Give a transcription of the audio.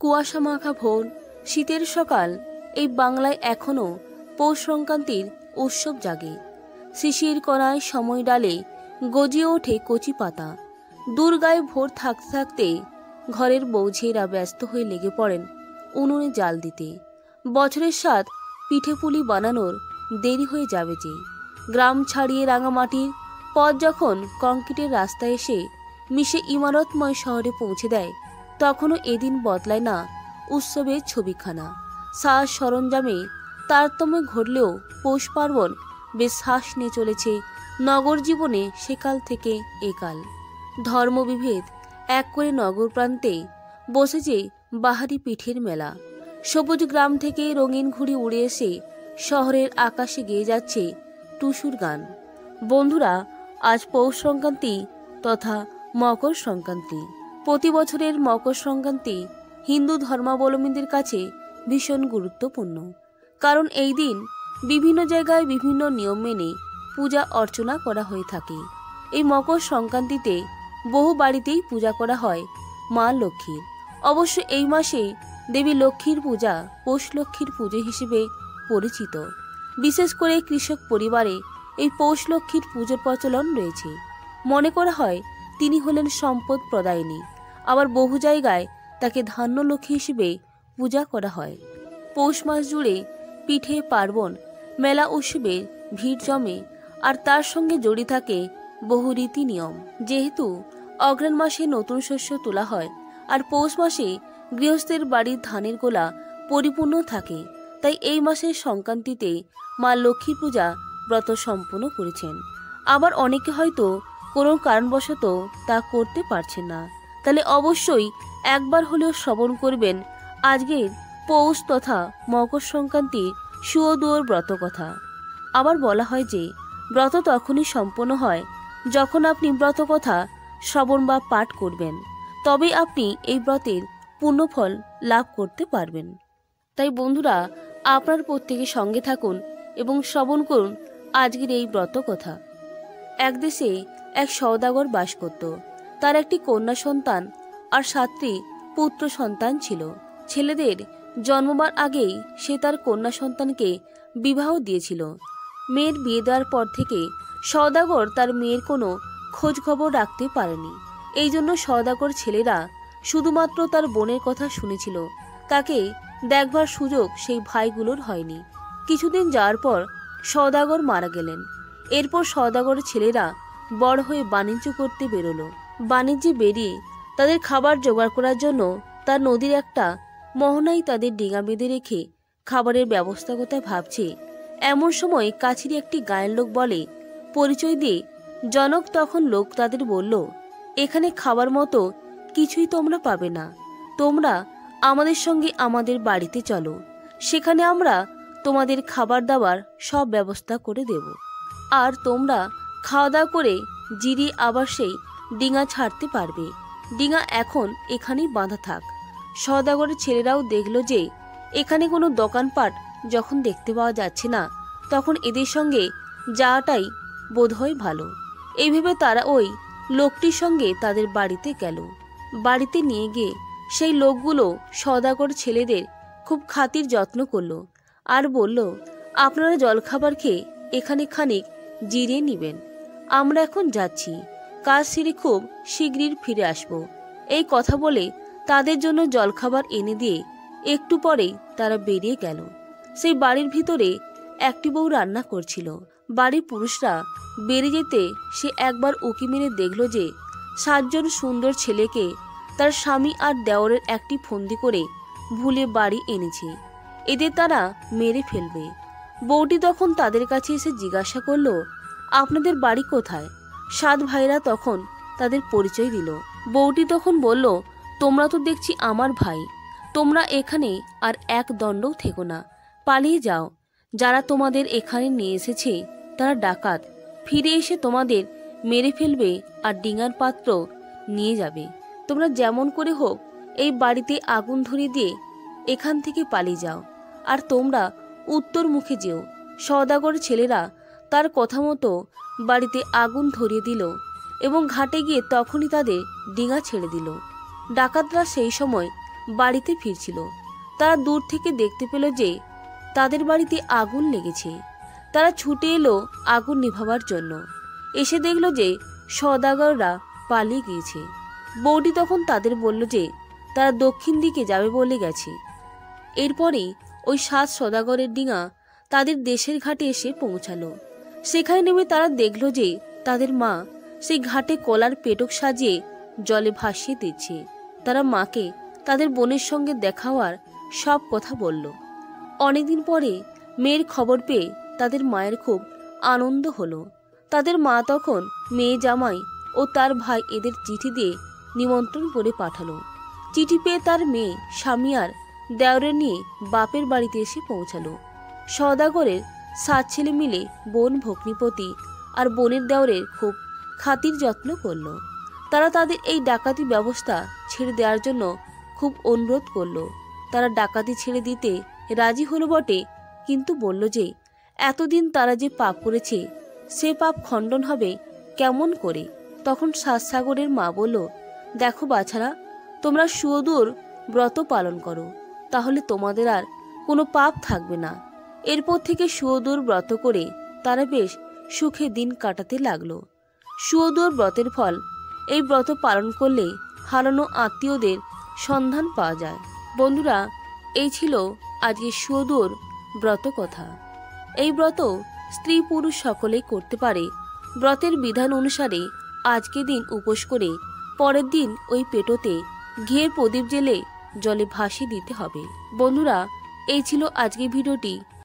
কুয়াশা মাখা ভোর, শীতের সকাল, এই বাংলায় এখনো পৌষ সংক্রান্তির উৎসব জাগে। শিশির কণায় সময় ডালে গজিয়ে ওঠে কচি পাতা। দুর্গায় ভোর থাকতে থাকতে ঘরের বৌঝেরা ব্যস্ত হয়ে লেগে পড়েন উনুনে জাল দিতে। বছরের স্বাদ পিঠেপুলি বানানোর দেরি হয়ে যাবে যে। গ্রাম ছাড়িয়ে রাঙামাটির পথ যখন কংক্রিটের রাস্তায় এসে মিশে ইমারতময় শহরে পৌঁছে দেয়, তখনও এদিন বদলায় না উৎসবের ছবিখানা। সাজ সরঞ্জামে তারতম্য ঘটলেও পৌষ পার্বণ বেশ শ্বাস নিয়ে চলেছে নগর জীবনে সেকাল থেকে একাল। ধর্মবিভেদ এক করে নগর প্রান্তে বসেছে বাহারি পিঠের মেলা। সবুজ গ্রাম থেকে রঙিন ঘুড়ি উড়ে এসে শহরের আকাশে গেয়ে যাচ্ছে টুসুর গান। বন্ধুরা, আজ পৌষ সংক্রান্তি তথা মকর সংক্রান্তি। প্রতি বছরের মকর সংক্রান্তি হিন্দু ধর্মাবলম্বীদের কাছে ভীষণ গুরুত্বপূর্ণ, কারণ এই দিন বিভিন্ন জায়গায় বিভিন্ন নিয়ম মেনে পূজা অর্চনা করা হয়ে থাকে। এই মকর সংক্রান্তিতে বহু বাড়িতেই পূজা করা হয় মা লক্ষ্মীর। অবশ্য এই মাসে দেবী লক্ষ্মীর পূজা পৌষ লক্ষ্মীর পুজো হিসেবে পরিচিত। বিশেষ করে কৃষক পরিবারে এই পৌষ লক্ষ্মীর পুজোর প্রচলন রয়েছে। মনে করা হয় তিনি হলেন সম্পদ প্রদায়িনী। আবার বহু জায়গায় তাকে ধান্য লক্ষ্মী হিসেবে পূজা করা হয়। পৌষ মাস জুড়ে পিঠে পার্বণ মেলা উৎসবে ভিড় জমে, আর তার সঙ্গে জড়িয়ে থাকে বহু রীতি নিয়ম। যেহেতু অগ্রহায়ণ মাসে নতুন শস্য তোলা হয় আর পৌষ মাসে গৃহস্থের বাড়ির ধানের গোলা পরিপূর্ণ থাকে, তাই এই মাসের সংক্রান্তিতে মা লক্ষ্মী পূজা ব্রত সম্পন্ন করেছেন। আবার অনেকে হয়তো কোনো কারণবশত তা করতে পারছেন না, তাহলে অবশ্যই একবার হলেও শ্রবণ করবেন আজকের পৌষ তথা মকর সংক্রান্তির সুদূর ব্রত কথা। আবার বলা হয় যে ব্রত তখনই সম্পন্ন হয় যখন আপনি ব্রত কথা শ্রবণ বা পাঠ করবেন, তবেই আপনি এই ব্রতের পূর্ণফল লাভ করতে পারবেন। তাই বন্ধুরা, আপনার প্রত্যেকের সঙ্গে থাকুন এবং শ্রবণ করুন আজকের এই ব্রত কথা। এক দেশে এক সওদাগর বাস করত। তার একটি কন্যা সন্তান আর 7টি পুত্র সন্তান ছিল। ছেলেদের জন্মবার আগেই সে তার কন্যা সন্তানকে বিবাহ দিয়েছিল। মেয়ের বিয়ে দেওয়ার পর থেকে সওদাগর তার মেয়ের কোনো খোঁজ খবর রাখতে পারেনি। এই জন্য সওদাগর ছেলেরা শুধুমাত্র তার বোনের কথা শুনেছিল, তাকে দেখবার সুযোগ সেই ভাইগুলোর হয়নি। কিছুদিন যাওয়ার পর সওদাগর মারা গেলেন। এরপর সওদাগরের ছেলেরা বড় হয়ে বাণিজ্য করতে বেরোলো। বাণিজ্যে বেরিয়ে তাদের খাবার জোগাড় করার জন্য তার নদীর একটা মোহনায় তাদের ডিঙা বেঁধে রেখে খাবারের ব্যবস্থা কথা ভাবছে। এমন সময় কাছেরই একটি গায়ের লোক বলে পরিচয় দিয়ে জনক। তখন লোক তাদের বলল, এখানে খাবার মতো কিছুই তোমরা পাবে না, তোমরা আমাদের সঙ্গে আমাদের বাড়িতে চলো, সেখানে আমরা তোমাদের খাবার দাবার সব ব্যবস্থা করে দেব, আর তোমরা খাওয়া দাওয়া করে জিরিয়ে আবার সেই ডিঙা ছাড়তে পারবে। ডিঙা এখন এখানেই বাঁধা থাক। সওদাগরের ছেলেরাও দেখলো যে এখানে কোনো দোকানপাট যখন দেখতে পাওয়া যাচ্ছে না, তখন এদের সঙ্গে যাওয়াটাই বোধহয় ভালো। এই ভেবে তারা ওই লোকটির সঙ্গে তাদের বাড়িতে গেল। বাড়িতে নিয়ে গিয়ে সেই লোকগুলো সওদাগর ছেলেদের খুব খাতির যত্ন করলো আর বলল, আপনারা জলখাবার খেয়ে এখানে খানিক জিরিয়ে নেবেন, আমরা এখন যাচ্ছি, কাজ সেরে খুব শীঘ্রই ফিরে আসব। এই কথা বলে তাদের জন্য জলখাবার এনে দিয়ে একটু পরেই তারা বেরিয়ে গেল। সেই বাড়ির ভিতরে একটি বউ রান্না করছিল। বাড়ির পুরুষরা বেরিয়ে যেতে সে একবার উঁকি মেরে দেখল যে 7 জন সুন্দর ছেলেকে তার স্বামী আর দেওরের একটি ফন্দি করে ভুলে বাড়ি এনেছে। এদের তারা মেরে ফেলবে। বউটি তখন তাদের কাছে এসে জিজ্ঞাসা করলো, আপনাদের বাড়ি কোথায়? 7 ভাইরা তখন তাদের পরিচয় দিল। বউটি তখন বলল, তোমরা তো দেখছি আমার ভাই, তোমরা এখানে আর এক দণ্ডও থেকো না, পালিয়ে যাও। যারা তোমাদের এখানে নিয়ে এসেছে তারা ডাকাত, ফিরে এসে তোমাদের মেরে ফেলবে আর ডিঙার পাত্র নিয়ে যাবে। তোমরা যেমন করে হোক এই বাড়িতে আগুন ধরিয়ে দিয়ে এখান থেকে পালিয়ে যাও, আর তোমরা উত্তর মুখে যেও। সওদাগর ছেলেরা তার কথা মতো বাড়িতে আগুন ধরিয়ে দিল এবং ঘাটে গিয়ে তখনই তাদের ডিঙা ছেড়ে দিল। ডাকাতরা সেই সময় বাড়িতে ফিরছিল। তারা দূর থেকে দেখতে পেল যে তাদের বাড়িতে আগুন লেগেছে। তারা ছুটে এলো আগুন নিভাবার জন্য। এসে দেখল যে সওদাগররা পালিয়ে গিয়েছে। বউটি তখন তাদের বলল যে তারা দক্ষিণ দিকে যাবে বলে গেছে। এরপরে ওই 7 সওদাগরের ডিঙা তাদের দেশের ঘাটে এসে পৌঁছালো। সেখানে নেমে তারা দেখল যে তাদের মা সেই ঘাটে কলার পেটক সাজিয়ে জলে ভাসিয়ে দিচ্ছে। তারা মাকে তাদের বোনের সঙ্গে দেখা হওয়ার সব কথা বলল। অনেকদিন পরে মেয়ের খবর পেয়ে তাদের মায়ের খুব আনন্দ হলো। তাদের মা তখন মেয়ে জামাই ও তার ভাই এদের চিঠি দিয়ে নিমন্ত্রণ করে পাঠালো। চিঠি পেয়ে তার মেয়ে স্বামী আর দেওরে নিয়ে বাপের বাড়িতে এসে পৌঁছালো। সওদাগরের 7 ছেলে মিলে বোন ভগ্নিপতি আর বোনের দেওরের খুব খাতির যত্ন করলো। তারা তাদের এই ডাকাতি ব্যবস্থা ছেড়ে দেওয়ার জন্য খুব অনুরোধ করলো। তারা ডাকাতি ছেড়ে দিতে রাজি হলো বটে, কিন্তু বলল যে এতদিন তারা যে পাপ করেছে সে পাপ খণ্ডন হবে কেমন করে। তখন 7 সাগরের মা বলল, দেখো বাছারা, তোমরা সুয়দুর ব্রত পালন করো, তাহলে তোমাদের আর কোনো পাপ থাকবে না। এরপর থেকে সুয়দুর ব্রত করে তারা বেশ সুখে দিন কাটাতে লাগলো। সুয়দুর ব্রতের ফল, এই ব্রত পালন করলে হারানো আত্মীয়দের সন্ধান পাওয়া যায়। বন্ধুরা, এই ছিল আজকে সুয়দুর ব্রত কথা। এই ব্রত স্ত্রী পুরুষ সকলেই করতে পারে। ব্রতের বিধান অনুসারে আজকে দিন উপোস করে পরের দিন ওই পেটোতে ঘিয়ের প্রদীপ জেলে জলে ভাসিয়ে দিতে হবে। বন্ধুরা, এই ছিল আজকের ভিডিওটি।